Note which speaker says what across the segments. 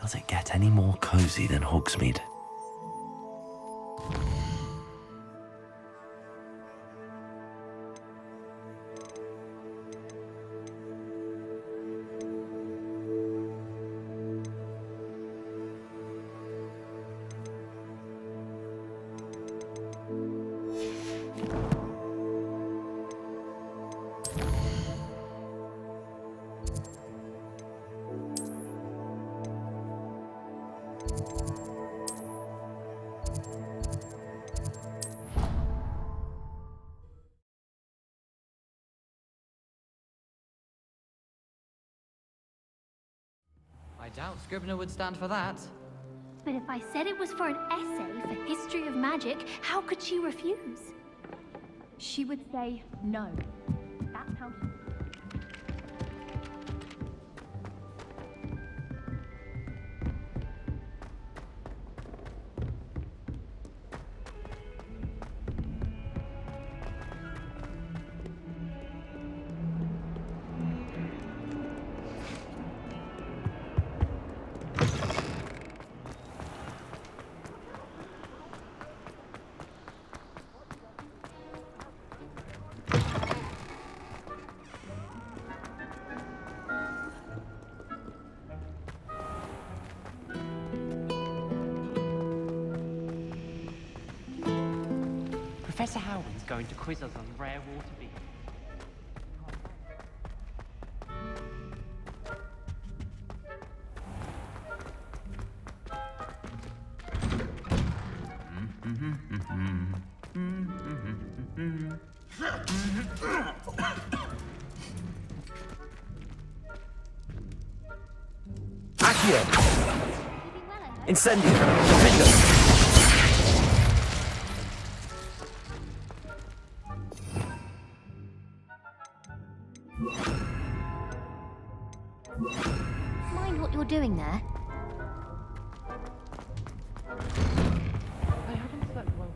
Speaker 1: Does it get any more cozy than Hogsmeade?
Speaker 2: I doubt Scribner would stand for that.
Speaker 3: But if I said it was for an essay for history of magic, how could she refuse?
Speaker 4: She would say no. That's how she...
Speaker 5: Professor Howden's going to quiz us on rare water beetles.
Speaker 1: Accio! Incendio! Defendo!
Speaker 3: Mind what you're doing there?
Speaker 4: I haven't slept well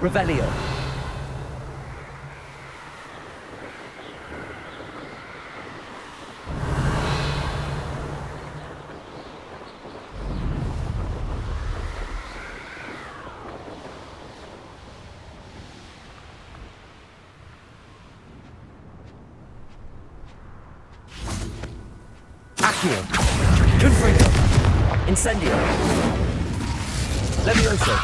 Speaker 1: Revelio! Accio! Confringo! Incendio! Levioso!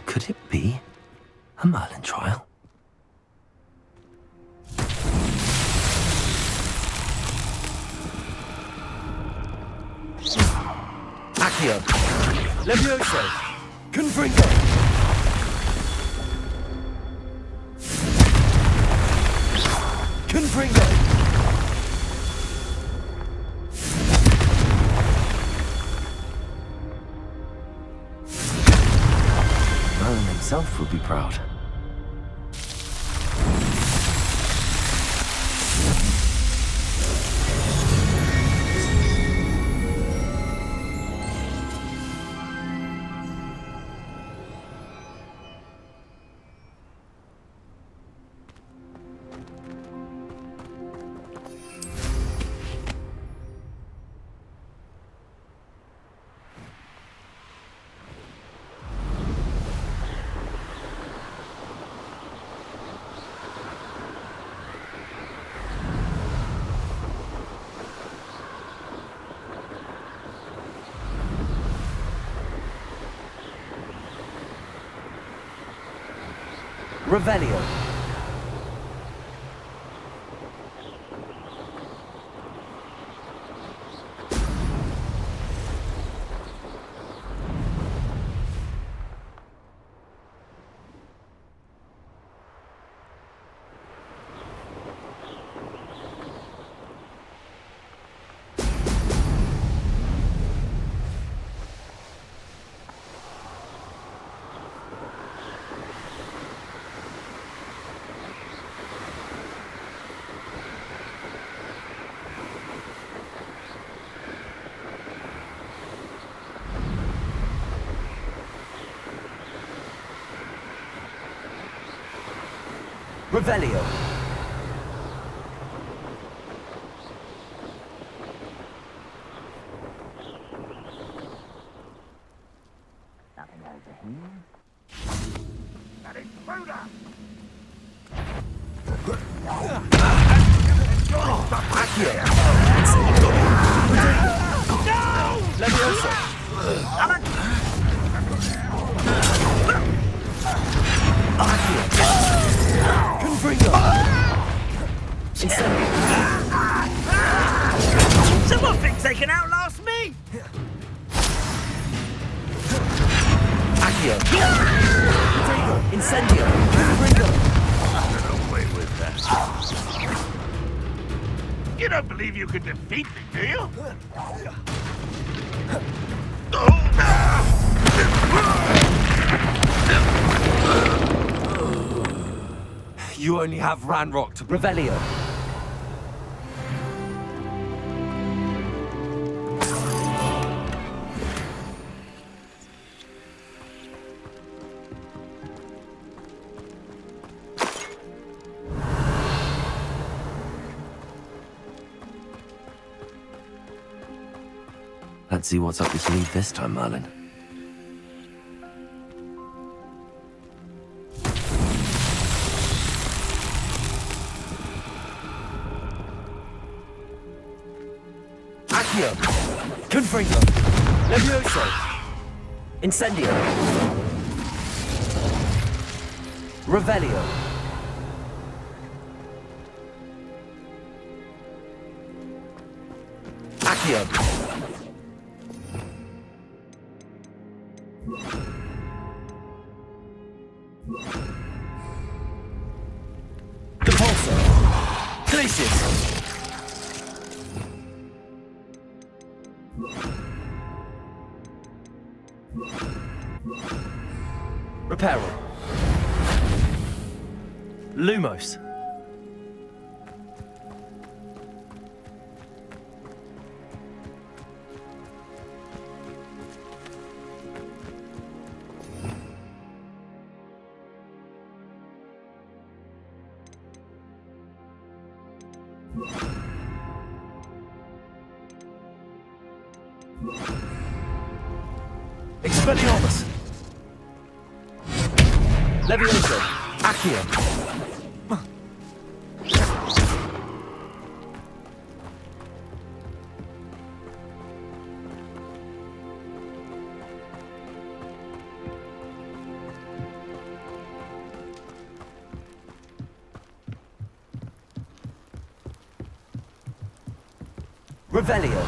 Speaker 1: Could it be a Merlin trial? Accio! Levioso! Confringo! Confringo! Merlin himself would be proud. Revelio. Revelio.
Speaker 6: Nothing over here.
Speaker 7: That intruder!
Speaker 1: Accio.
Speaker 7: No!
Speaker 1: Levioso. Accio. Confringo. Incendio.
Speaker 7: Someone thinks they can outlast me!
Speaker 1: Accio. Incendio. Confringo.
Speaker 7: Get away with that. You don't believe you can defeat me, do you?
Speaker 1: You only have Ranrock to Revelio. Let's see what's up your sleeve this time, Merlin. Accio. Confringo. Levioso. Incendio. Revelio. Accio. Depulso. Glacius. Reparo. Lumos. Expelliarmus. Levioso. Accio. Revelio.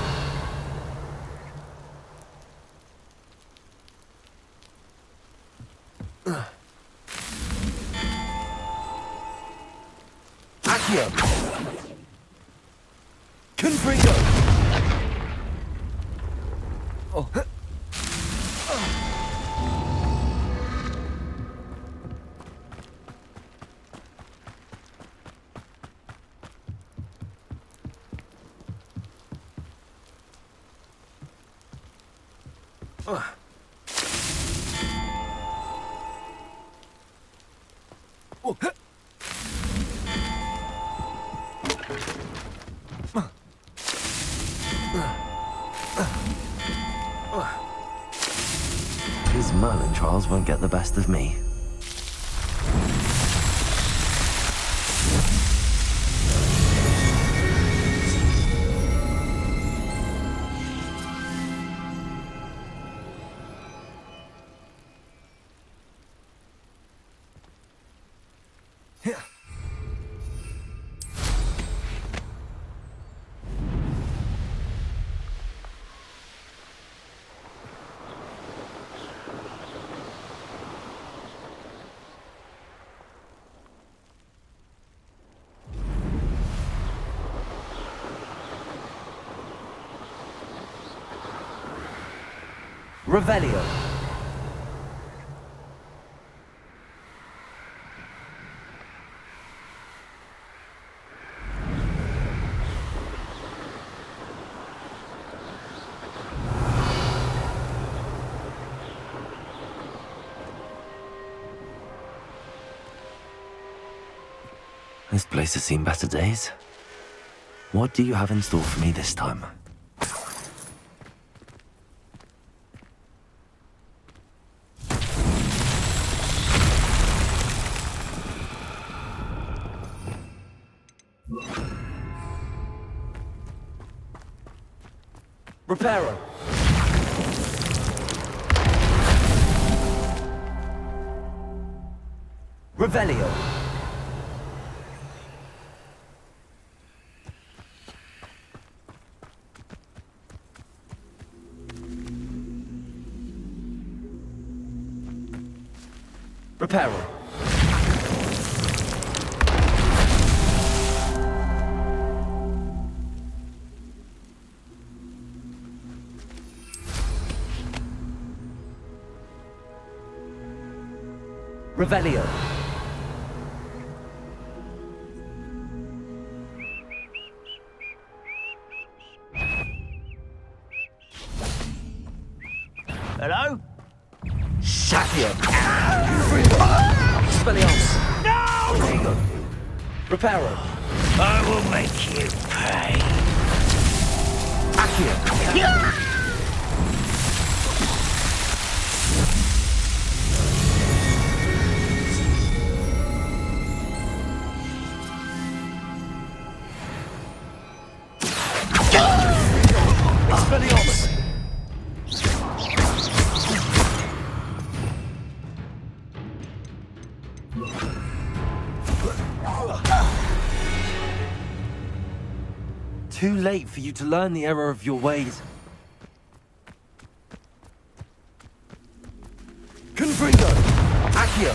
Speaker 1: Accio. Confringo. Oh. These Merlin trials won't get the best of me. Revelio. This place has seen better days. What do you have in store for me this time? Reparo! Revelio! Reparo! Revelio!
Speaker 7: Hello?
Speaker 1: Sapio! Spellios!
Speaker 7: No!
Speaker 1: Reparo!
Speaker 7: I will make you pay.
Speaker 1: Accio! Spellios! Too late for you to learn the error of your ways. Confringo! Accio!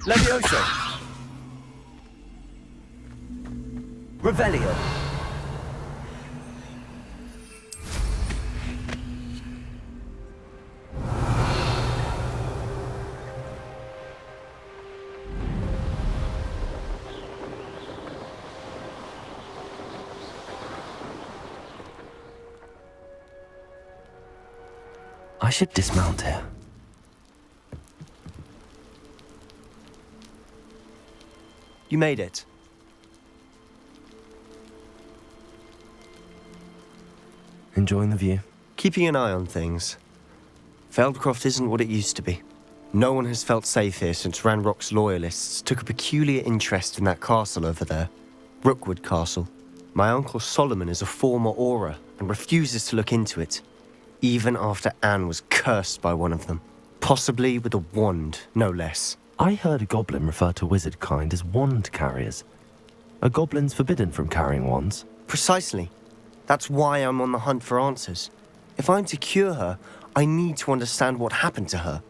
Speaker 1: Levioso! Revelio! I should dismount here.
Speaker 8: You made it.
Speaker 1: Enjoying the view?
Speaker 8: Keeping an eye on things. Feldcroft isn't what it used to be. No one has felt safe here since Ranrock's loyalists took a peculiar interest in that castle over there. Rookwood Castle. My uncle Solomon is a former Auror and refuses to look into it, even after Anne was cursed by one of them. Possibly with a wand, no less.
Speaker 1: I heard a goblin refer to wizard kind as wand carriers. Are goblins forbidden from carrying wands?
Speaker 8: Precisely. That's why I'm on the hunt for answers. If I'm to cure her, I need to understand what happened to her.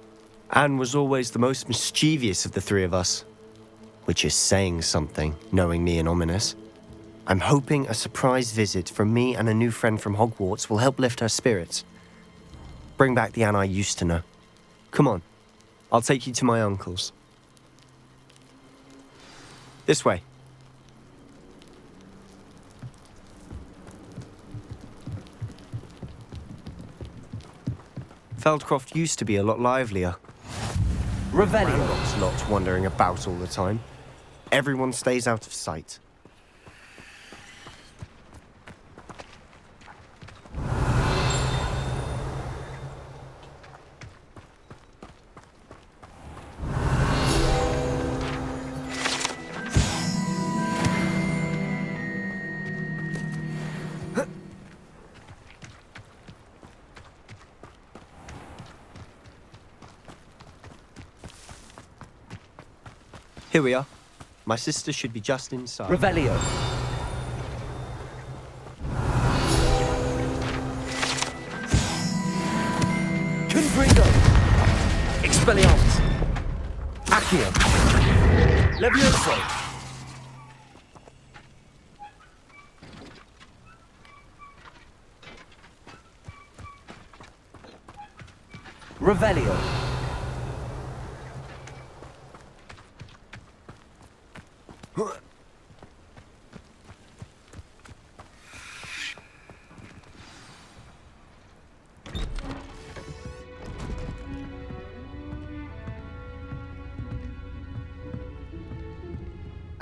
Speaker 8: Anne was always the most mischievous of the three of us. Which is saying something, knowing me and Ominous. I'm hoping a surprise visit from me and a new friend from Hogwarts will help lift her spirits. Bring back the Anne I used to know. Come on, I'll take you to my uncle's. This way. Feldcroft used to be a lot livelier.
Speaker 1: Revelio!
Speaker 8: Ranrock's lot wandering about all the time. Everyone stays out of sight. Here we are. My sister should be just inside.
Speaker 1: Revelio! Confringo! Expelliarmus! Accio! Levioso! Revelio!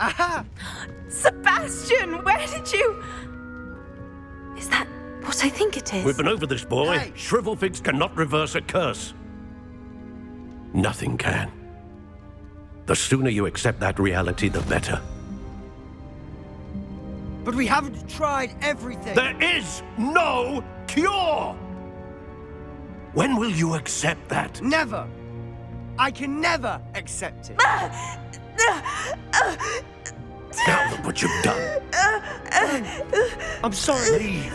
Speaker 8: Aha!
Speaker 9: Sebastian, where did you... Is that what I think it is?
Speaker 10: We've been over this, boy.
Speaker 8: Hey.
Speaker 10: Shrivelfigs cannot reverse a curse. Nothing can. The sooner you accept that reality, the better.
Speaker 8: But we haven't tried everything.
Speaker 10: There is no cure! When will you accept that?
Speaker 8: Never. I can never accept it.
Speaker 10: Now look what you've done.
Speaker 8: I'm sorry.
Speaker 10: Leave.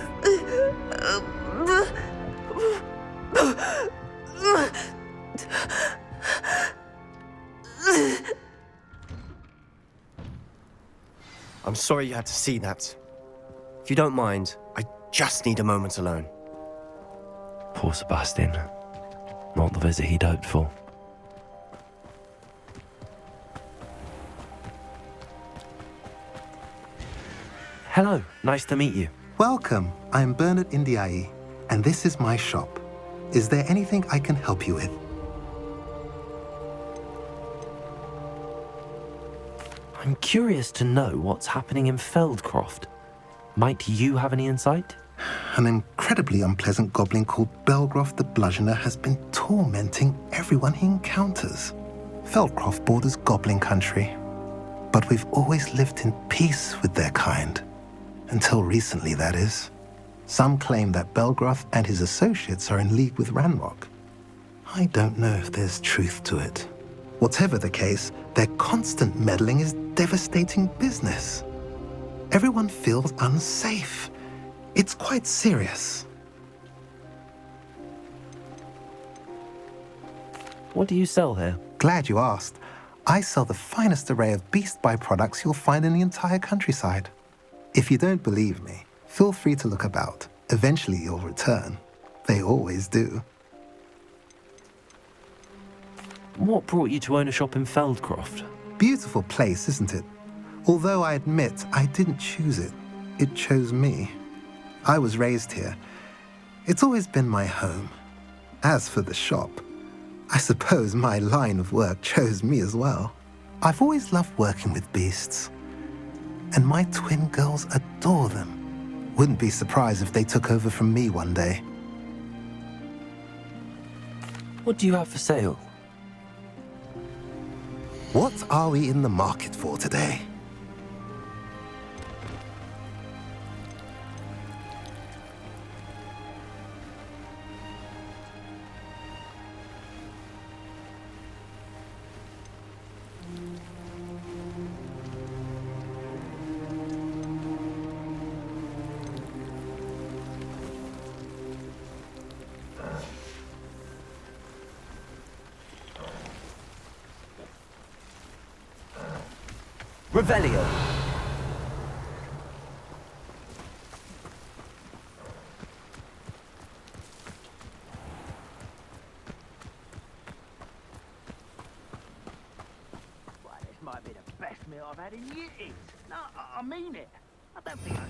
Speaker 8: I'm sorry you had to see that. If you don't mind, I just need a moment alone.
Speaker 1: Poor Sebastian. Not the visit he'd hoped for. Hello, nice to meet you.
Speaker 11: Welcome. I'm Bernard Indiaye, and this is my shop. Is there anything I can help you with?
Speaker 1: I'm curious to know what's happening in Feldcroft. Might you have any insight?
Speaker 11: An incredibly unpleasant goblin called Belgroth the Bludgeoner has been tormenting everyone he encounters. Feldcroft borders goblin country, but we've always lived in peace with their kind. Until recently, that is. Some claim that Belgroth and his associates are in league with Ranrock. I don't know if there's truth to it. Whatever the case, their constant meddling is devastating business. Everyone feels unsafe. It's quite serious.
Speaker 1: What do you sell here?
Speaker 11: Glad you asked. I sell the finest array of beast byproducts you'll find in the entire countryside. If you don't believe me, feel free to look about. Eventually you'll return. They always do.
Speaker 1: What brought you to own a shop in Feldcroft?
Speaker 11: Beautiful place, isn't it? Although I admit I didn't choose it. It chose me. I was raised here. It's always been my home. As for the shop, I suppose my line of work chose me as well. I've always loved working with beasts. And my twin girls adore them. Wouldn't be surprised if they took over from me one day.
Speaker 1: What do you have for sale?
Speaker 11: What are we in the market for today?
Speaker 7: Revelio.
Speaker 6: Well, this might be the best meal I've had in years. No, I mean it. I don't think I...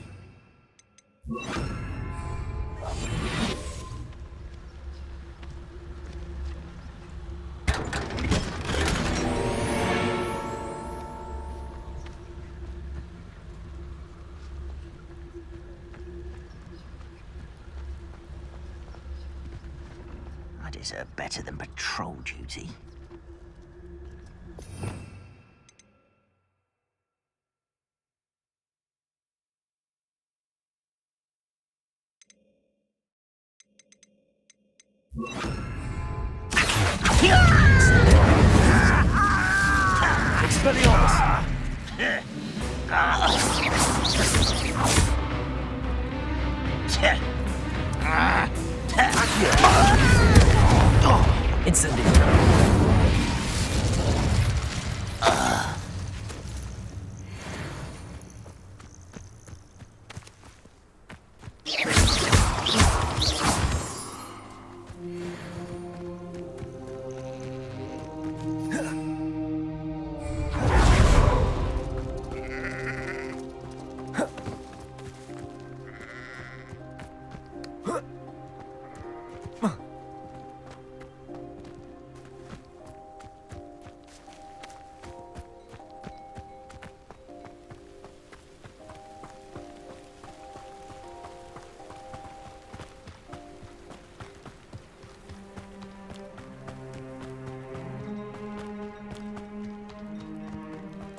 Speaker 6: I deserve better than patrol duty.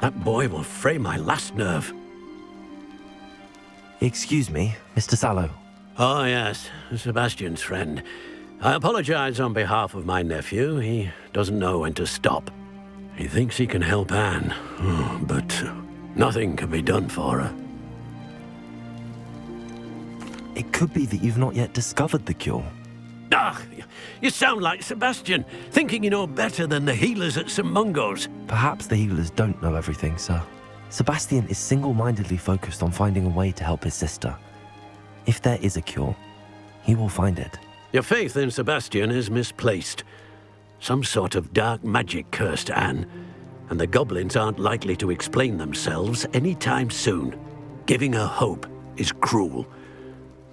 Speaker 10: That boy will fray my last nerve.
Speaker 1: Excuse me, Mr. Sallow.
Speaker 10: Oh, yes, Sebastian's friend. I apologize on behalf of my nephew. He doesn't know when to stop. He thinks he can help Anne, but nothing can be done for her.
Speaker 1: It could be that you've not yet discovered the cure.
Speaker 10: Ah, you sound like Sebastian, thinking you know better than the healers at St. Mungo's.
Speaker 1: Perhaps the healers don't know everything, sir. Sebastian is single-mindedly focused on finding a way to help his sister. If there is a cure, he will find it.
Speaker 10: Your faith in Sebastian is misplaced. Some sort of dark magic cursed Anne, and the goblins aren't likely to explain themselves anytime soon. Giving her hope is cruel.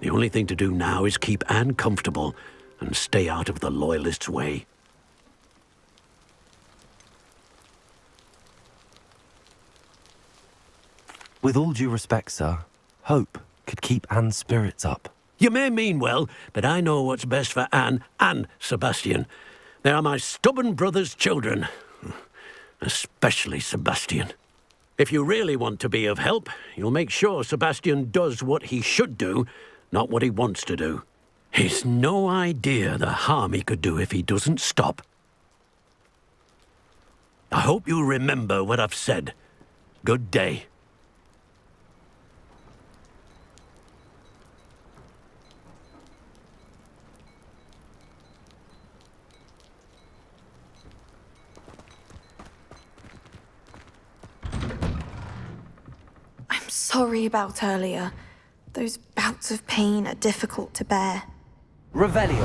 Speaker 10: The only thing to do now is keep Anne comfortable and stay out of the Loyalists' way.
Speaker 1: With all due respect, sir, hope could keep Anne's spirits up.
Speaker 10: You may mean well, but I know what's best for Anne and Sebastian. They are my stubborn brother's children. Especially Sebastian. If you really want to be of help, you'll make sure Sebastian does what he should do, not what he wants to do. He's no idea the harm he could do if he doesn't stop. I hope you remember what I've said. Good day.
Speaker 9: I'm sorry about earlier. Those bouts of pain are difficult to bear.
Speaker 2: Revelio.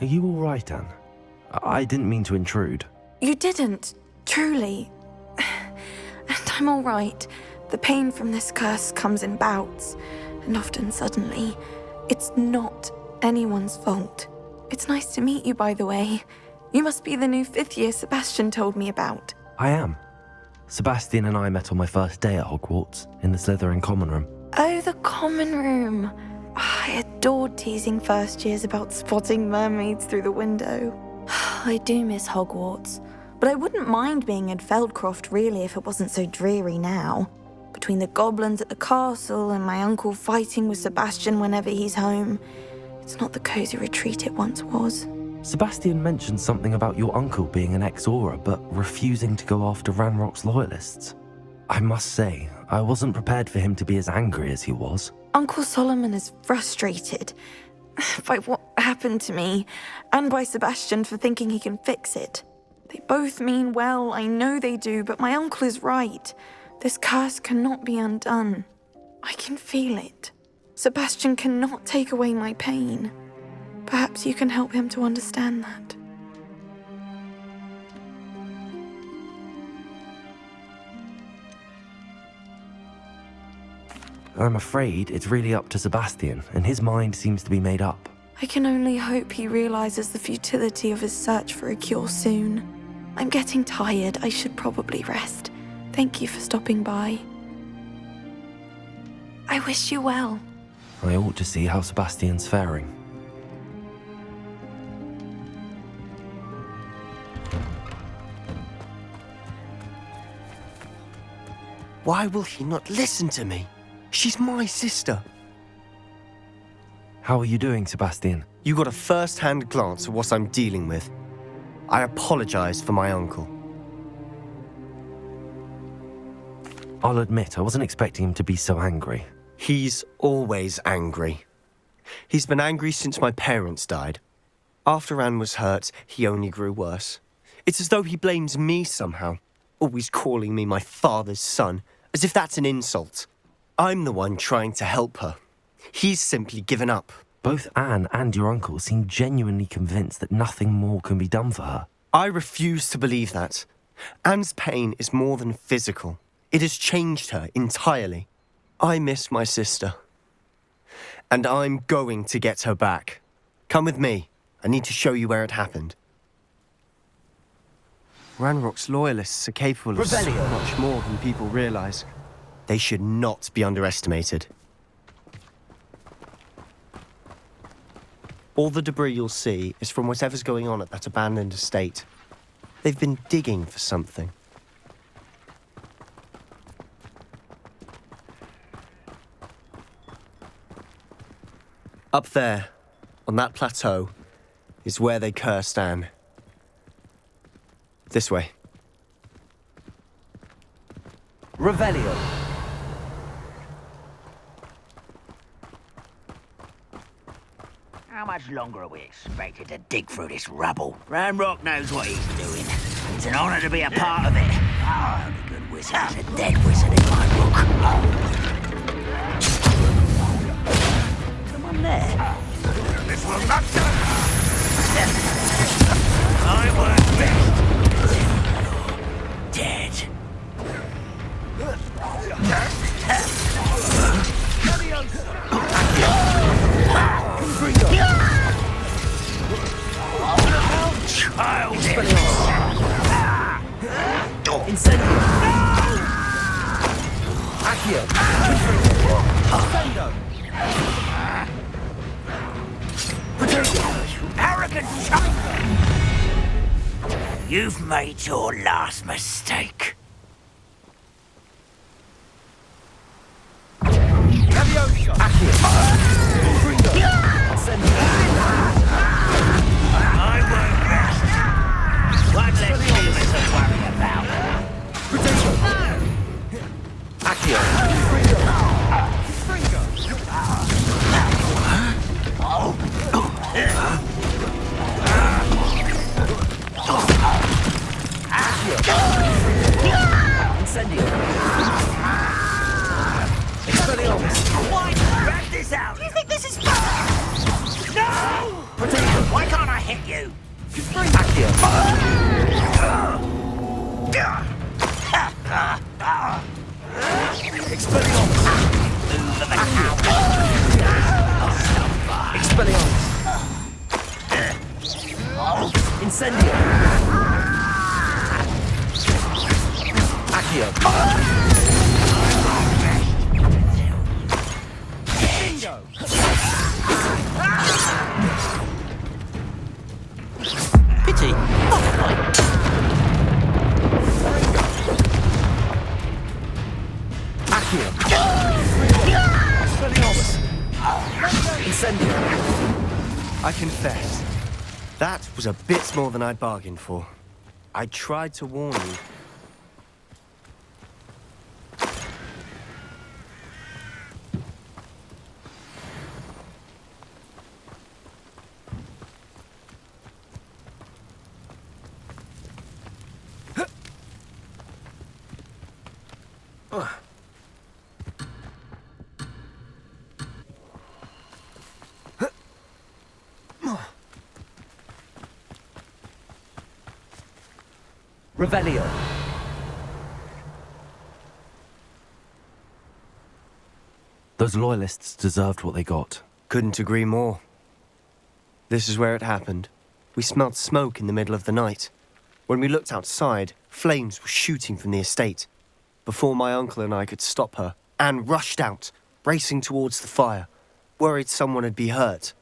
Speaker 1: Are you all right, Anne? I didn't mean to intrude.
Speaker 9: You didn't, truly. And I'm all right. The pain from this curse comes in bouts, and often suddenly. It's not anyone's fault. It's nice to meet you, by the way. You must be the new 5th year Sebastian told me about.
Speaker 1: I am. Sebastian and I met on my first day at Hogwarts, in the Slytherin common room.
Speaker 9: Oh, the common room. I adored teasing first years about spotting mermaids through the window. I do miss Hogwarts, but I wouldn't mind being in Feldcroft really if it wasn't so dreary now. Between the goblins at the castle and my uncle fighting with Sebastian whenever he's home, it's not the cozy retreat it once was.
Speaker 1: Sebastian mentioned something about your uncle being an ex-Auror, but refusing to go after Ranrock's loyalists. I must say, I wasn't prepared for him to be as angry as he was.
Speaker 9: Uncle Solomon is frustrated by what happened to me, and by Sebastian for thinking he can fix it. They both mean well, I know they do, but my uncle is right. This curse cannot be undone. I can feel it. Sebastian cannot take away my pain. Perhaps you can help him to understand that.
Speaker 1: I'm afraid it's really up to Sebastian, and his mind seems to be made up.
Speaker 9: I can only hope he realizes the futility of his search for a cure soon. I'm getting tired. I should probably rest. Thank you for stopping by. I wish you well.
Speaker 1: I ought to see how Sebastian's faring.
Speaker 8: Why will he not listen to me? She's my sister.
Speaker 1: How are you doing, Sebastian?
Speaker 8: You got a first-hand glance at what I'm dealing with. I apologize for my uncle.
Speaker 1: I'll admit, I wasn't expecting him to be so angry.
Speaker 8: He's always angry. He's been angry since my parents died. After Anne was hurt, he only grew worse. It's as though he blames me somehow, always calling me my father's son, as if that's an insult. I'm the one trying to help her. He's simply given up.
Speaker 1: Both Anne and your uncle seem genuinely convinced that nothing more can be done for her.
Speaker 8: I refuse to believe that. Anne's pain is more than physical. It has changed her entirely. I miss my sister. And I'm going to get her back. Come with me. I need to show you where it happened. Ranrock's loyalists are capable of so much more than people realize. They should not be underestimated. All the debris you'll see is from whatever's going on at that abandoned estate. They've been digging for something. Up there, on that plateau, is where they cursed Anne. This way.
Speaker 7: Revelio. How much longer are we expected to dig through this rubble? Ranrock knows what he's doing. It's an honor to be a part of it. Oh, only good wizard is a dead wizard in my book. Come on there. This will not do. I work best. Dead. Child! Incendio! Accio! Incendio! You arrogant child! You've made your last mistake. Leviosa! Accio! Incendio! I work best. One less human to worry about. Accio. Incendio. Expelliarmus. Rat this out. Do you think this is fun? No! Why can't I hit you? Accio. Expelliarmus. Expelliarmus. Incendio. Accio. Pity. Accio. Expelliarmus. Incendio.
Speaker 8: I confess, that was a bit more than I'd bargained for. I tried to warn you.
Speaker 7: Revelio.
Speaker 1: Those loyalists deserved what they got.
Speaker 8: Couldn't agree more. This is where it happened. We smelled smoke in the middle of the night. When we looked outside, flames were shooting from the estate. Before my uncle and I could stop her, Anne rushed out, racing towards the fire, worried someone had been hurt.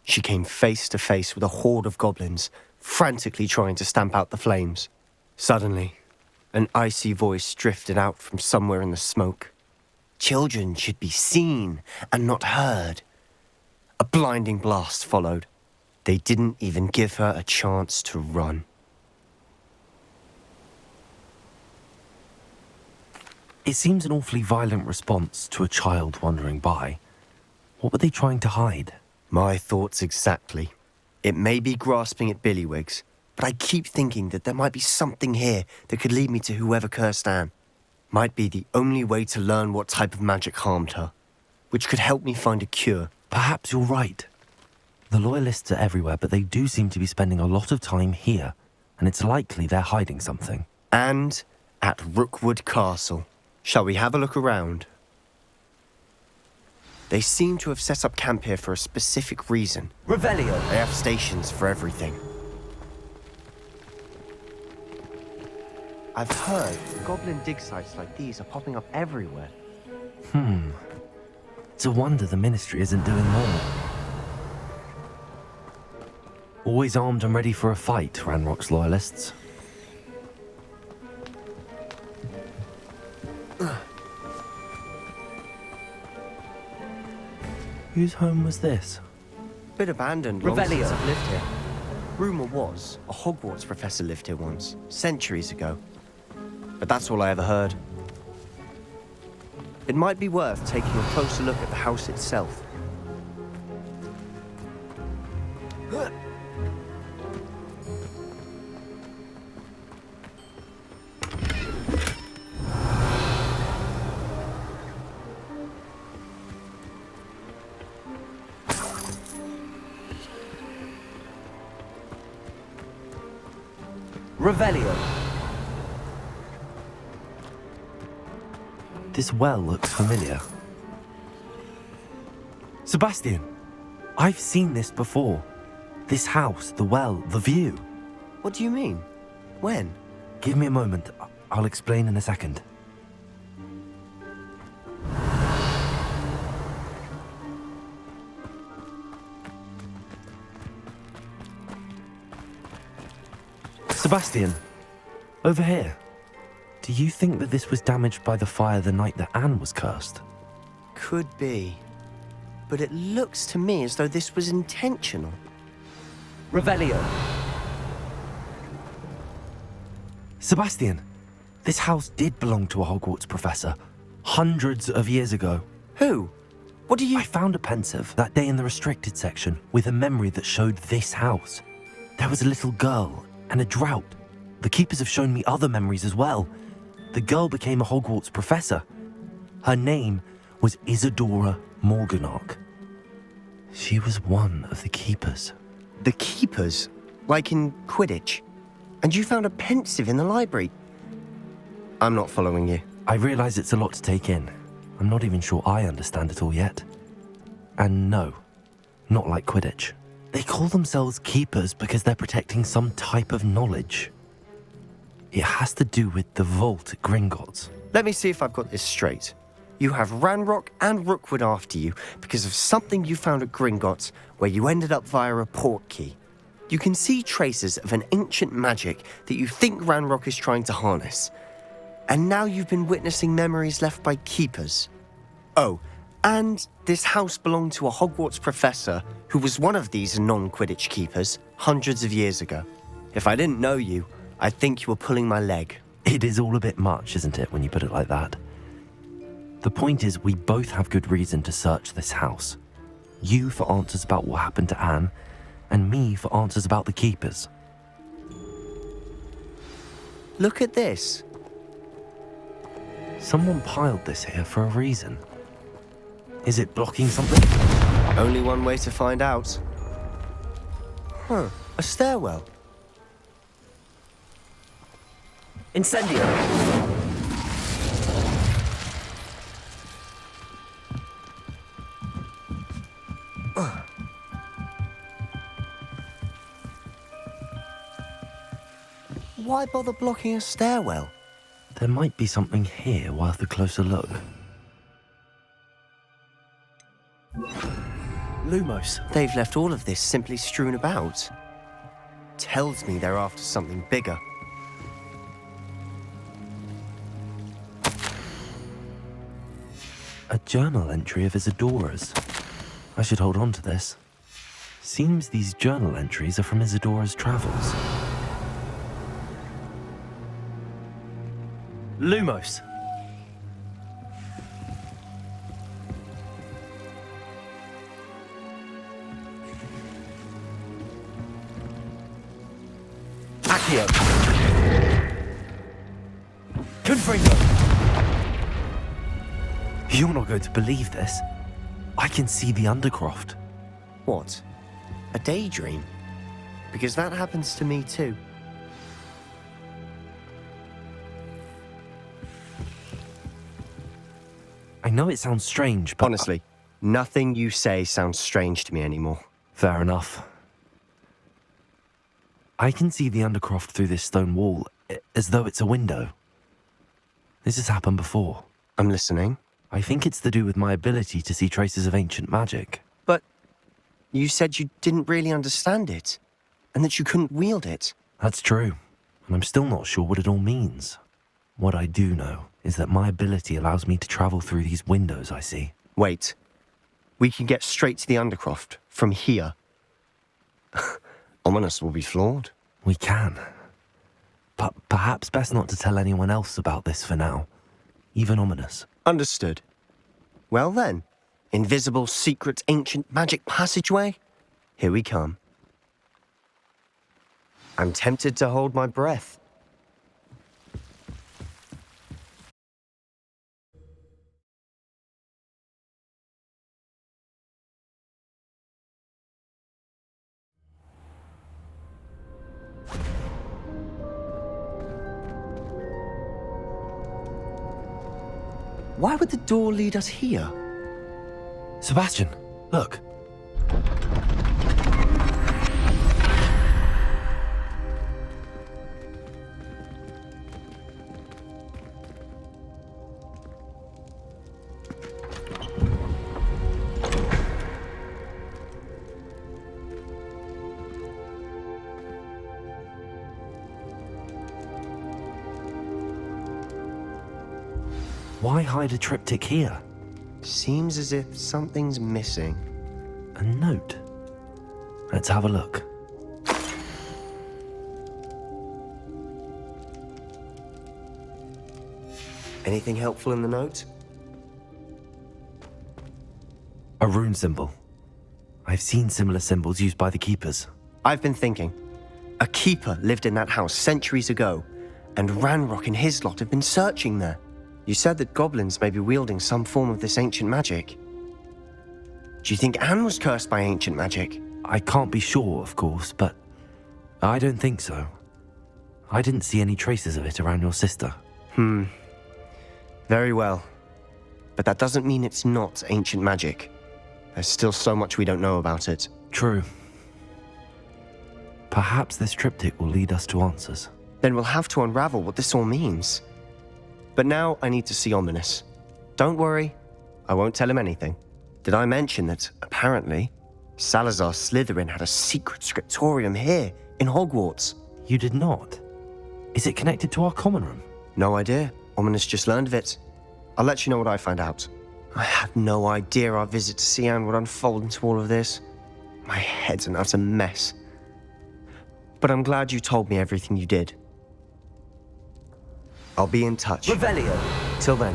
Speaker 8: She came face to face with a horde of goblins, frantically trying to stamp out the flames. Suddenly, an icy voice drifted out from somewhere in the smoke. Children should be seen and not heard. A blinding blast followed. They didn't even give her a chance to run.
Speaker 1: It seems an awfully violent response to a child wandering by. What were they trying to hide?
Speaker 8: My thoughts exactly. It may be grasping at Billywigs, but I keep thinking that there might be something here that could lead me to whoever cursed Anne. Might be the only way to learn what type of magic harmed her, which could help me find a cure.
Speaker 1: Perhaps you're right. The Loyalists are everywhere, but they do seem to be spending a lot of time here, and it's likely they're hiding something.
Speaker 8: And at Rookwood Castle. Shall we have a look around? They seem to have set up camp here for a specific reason.
Speaker 7: Revelio.
Speaker 8: They have stations for everything. I've heard goblin dig sites like these are popping up everywhere.
Speaker 1: It's a wonder the Ministry isn't doing more. Always armed and ready for a fight, Ranrock's loyalists. Whose home was this?
Speaker 8: Bit abandoned long
Speaker 2: Revelio.
Speaker 8: since I've lived here. Rumour was a Hogwarts professor lived here once, centuries ago. But that's all I ever heard. It might be worth taking a closer look at the house itself.
Speaker 2: Revelio.
Speaker 1: This well looks familiar. Sebastian, I've seen this before. This house, the well, the view.
Speaker 8: What do you mean? When?
Speaker 1: Give me a moment. I'll explain in a second. Sebastian, over here. Do you think that this was damaged by the fire the night that Anne was cursed?
Speaker 8: Could be. But it looks to me as though this was intentional.
Speaker 2: Revelio.
Speaker 1: Sebastian, this house did belong to a Hogwarts professor, hundreds of years ago.
Speaker 8: Who? What do you...
Speaker 1: I found a pensive that day in the restricted section with a memory that showed this house. There was a little girl and a drought. The keepers have shown me other memories as well. The girl became a Hogwarts professor. Her name was Isadora Morganach. She was one of the keepers.
Speaker 8: The keepers? Like in Quidditch? And you found a pensive in the library? I'm not following you.
Speaker 1: I realize it's a lot to take in. I'm not even sure I understand it all yet. And no, not like Quidditch. They call themselves keepers because they're protecting some type of knowledge. It has to do with the vault at Gringotts.
Speaker 8: Let me see if I've got this straight. You have Ranrock and Rookwood after you because of something you found at Gringotts where you ended up via a portkey. You can see traces of an ancient magic that you think Ranrock is trying to harness. And now you've been witnessing memories left by keepers. Oh, and this house belonged to a Hogwarts professor who was one of these non-Quidditch keepers hundreds of years ago. If I didn't know you, I'd think you were pulling my leg.
Speaker 1: It is all a bit much, isn't it, when you put it like that? The point is, we both have good reason to search this house. You for answers about what happened to Anne, and me for answers about the keepers.
Speaker 8: Look at this.
Speaker 1: Someone piled this here for a reason. Is it blocking something?
Speaker 8: Only one way to find out. Huh, a stairwell.
Speaker 2: Incendio.
Speaker 8: Why bother blocking a stairwell?
Speaker 1: There might be something here worth a closer look. Lumos.
Speaker 8: They've left all of this simply strewn about. Tells me they're after something bigger.
Speaker 1: A journal entry of Isadora's. I should hold on to this. Seems these journal entries are from Isadora's travels. Lumos. Accio. Confringo. You're not going to believe this. I can see the Undercroft.
Speaker 8: What? A daydream? Because that happens to me too.
Speaker 1: I know it sounds strange, but...
Speaker 8: Honestly, nothing you say sounds strange to me anymore.
Speaker 1: Fair enough. I can see the Undercroft through this stone wall. as though it's a window. This has happened before.
Speaker 8: I'm listening.
Speaker 1: I think it's to do with my ability to see traces of ancient magic.
Speaker 8: But you said you didn't really understand it, and that you couldn't wield it.
Speaker 1: That's true, and I'm still not sure what it all means. What I do know is that my ability allows me to travel through these windows I see.
Speaker 8: Wait. We can get straight to the Undercroft from here. Ominous will be floored.
Speaker 1: We can. But perhaps best not to tell anyone else about this for now. Even Ominous.
Speaker 8: Understood. Well then, invisible, secret, ancient magic passageway? Here we come. I'm tempted to hold my breath. Why would the door lead us here?
Speaker 1: Sebastian, look. Why hide a triptych here?
Speaker 8: Seems as if something's missing.
Speaker 1: A note. Let's have a look.
Speaker 8: Anything helpful in the note?
Speaker 1: A rune symbol. I've seen similar symbols used by the keepers.
Speaker 8: I've been thinking. A keeper lived in that house centuries ago, and Ranrock and his lot have been searching there. You said that goblins may be wielding some form of this ancient magic. Do you think Anne was cursed by ancient magic?
Speaker 1: I can't be sure, of course, but I don't think so. I didn't see any traces of it around your sister.
Speaker 8: Very well. But that doesn't mean it's not ancient magic. There's still so much we don't know about it.
Speaker 1: True. Perhaps this triptych will lead us to answers.
Speaker 8: Then we'll have to unravel what this all means. But now I need to see Ominous. Don't worry, I won't tell him anything. Did I mention that, apparently, Salazar Slytherin had a secret scriptorium here in Hogwarts?
Speaker 1: You did not? Is it connected to our common room?
Speaker 8: No idea. Ominous just learned of it. I'll let you know what I find out. I had no idea our visit to Cian would unfold into all of this. My head's an utter mess. But I'm glad you told me everything you did. I'll be in touch.
Speaker 1: Revelio.
Speaker 8: Till then.